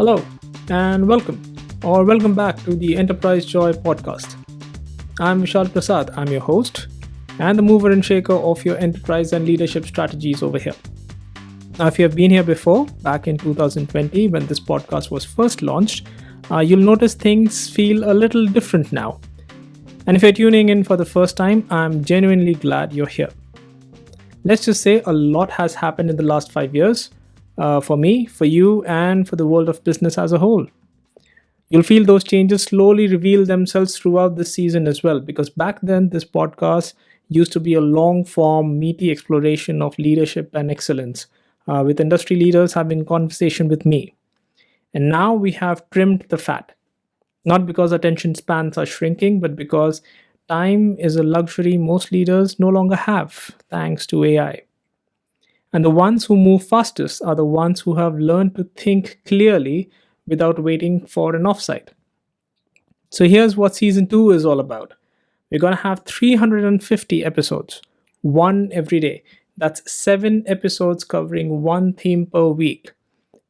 Hello and welcome back to the Enterprise Joy podcast. I'm Vishal Prasad, I'm your host and the mover and shaker of your enterprise and leadership strategies over here. Now, if you have been here before, back in 2020 when this podcast was first launched, you'll notice things feel a little different now. And if you're tuning in for the first time, I'm genuinely glad you're here. Let's just say a lot has happened in the last 5 years. For me, for you, and for the world of business as a whole. You'll feel those changes slowly reveal themselves throughout this season as well, because back then, this podcast used to be a long form, meaty exploration of leadership and excellence, with industry leaders having conversation with me. And now we have trimmed the fat, not because attention spans are shrinking, but because time is a luxury most leaders no longer have, thanks to AI. And the ones who move fastest are the ones who have learned to think clearly without waiting for an offsite. So here's what season 2 is all about. We're going to have 350 episodes, one every day. That's 7 episodes covering one theme per week,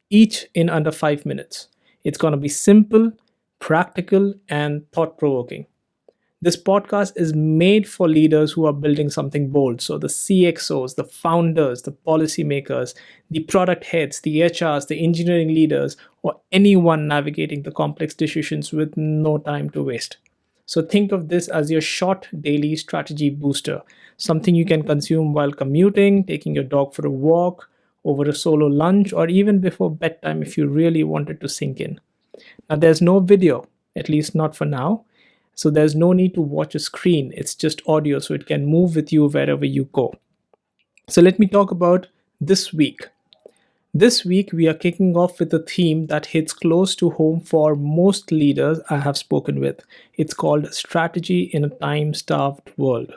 each in under 5 minutes. It's going to be simple, practical, and thought-provoking. This podcast is made for leaders who are building something bold. So the CXOs, the founders, the policymakers, the product heads, the HRs, the engineering leaders, or anyone navigating the complex decisions with no time to waste. So think of this as your short daily strategy booster, something you can consume while commuting, taking your dog for a walk, over a solo lunch, or even before bedtime if you really wanted to sink in. Now, there's no video, at least not for now. So there's no need to watch a screen. It's just audio, so it can move with you wherever you go. So let me talk about this week. This week, we are kicking off with a theme that hits close to home for most leaders I have spoken with. It's called Strategy in a Time-Starved World.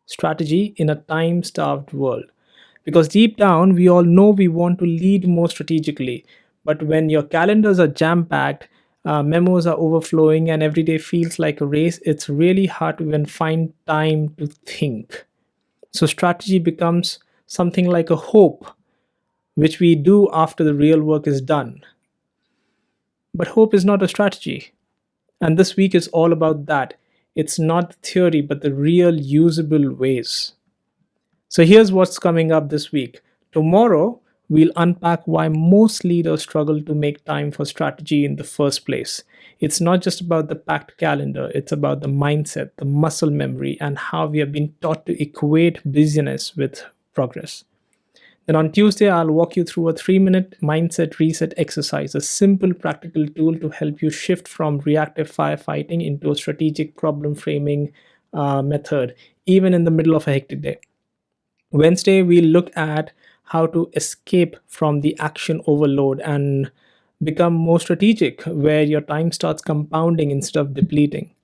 Strategy in a Time-Starved World. Because deep down, we all know we want to lead more strategically. But when your calendars are jam-packed, memos are overflowing, and every day feels like a race, it's really hard to even find time to think. So strategy becomes something like a hope, which we do after the real work is done. But hope is not a strategy. And this week is all about that. It's not theory, but the real usable ways. So here's what's coming up this week. Tomorrow, we'll unpack why most leaders struggle to make time for strategy in the first place. It's not just about the packed calendar, it's about the mindset, the muscle memory, and how we have been taught to equate busyness with progress. Then on Tuesday, I'll walk you through a 3-minute mindset reset exercise, a simple practical tool to help you shift from reactive firefighting into a strategic problem framing method, even in the middle of a hectic day. Wednesday, we'll look at how to escape from the action overload and become more strategic, where your time starts compounding instead of depleting.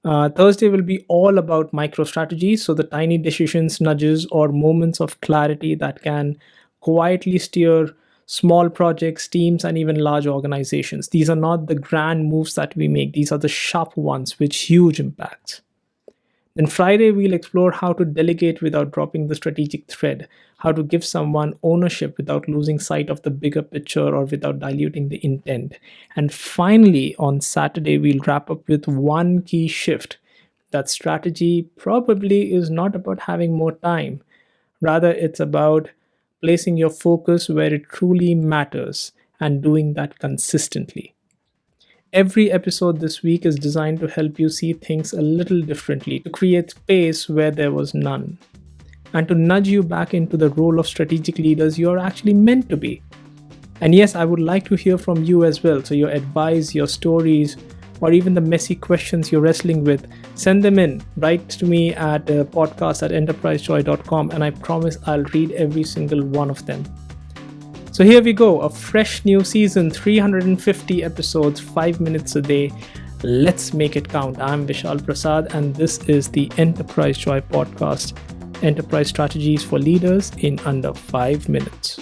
Thursday will be all about micro strategies, so the tiny decisions, nudges, or moments of clarity that can quietly steer small projects, teams, and even large organizations. These are not the grand moves that we make, these are the sharp ones with huge impacts. Then Friday, we'll explore how to delegate without dropping the strategic thread, how to give someone ownership without losing sight of the bigger picture or without diluting the intent. And finally, on Saturday, we'll wrap up with one key shift, that strategy probably is not about having more time. Rather, it's about placing your focus where it truly matters and doing that consistently. Every episode this week is designed to help you see things a little differently, to create space where there was none, and to nudge you back into the role of strategic leaders you're actually meant to be. And yes, I would like to hear from you as well. So your advice, your stories, or even the messy questions you're wrestling with, send them in. Write to me at podcast@enterprisejoy.com, and I promise I'll read every single one of them. So here we go, a fresh new season, 350 episodes, 5 minutes a day. Let's make it count. I'm Vishal Prasad, and this is the Enterprise Joy podcast, enterprise strategies for leaders in under 5 minutes.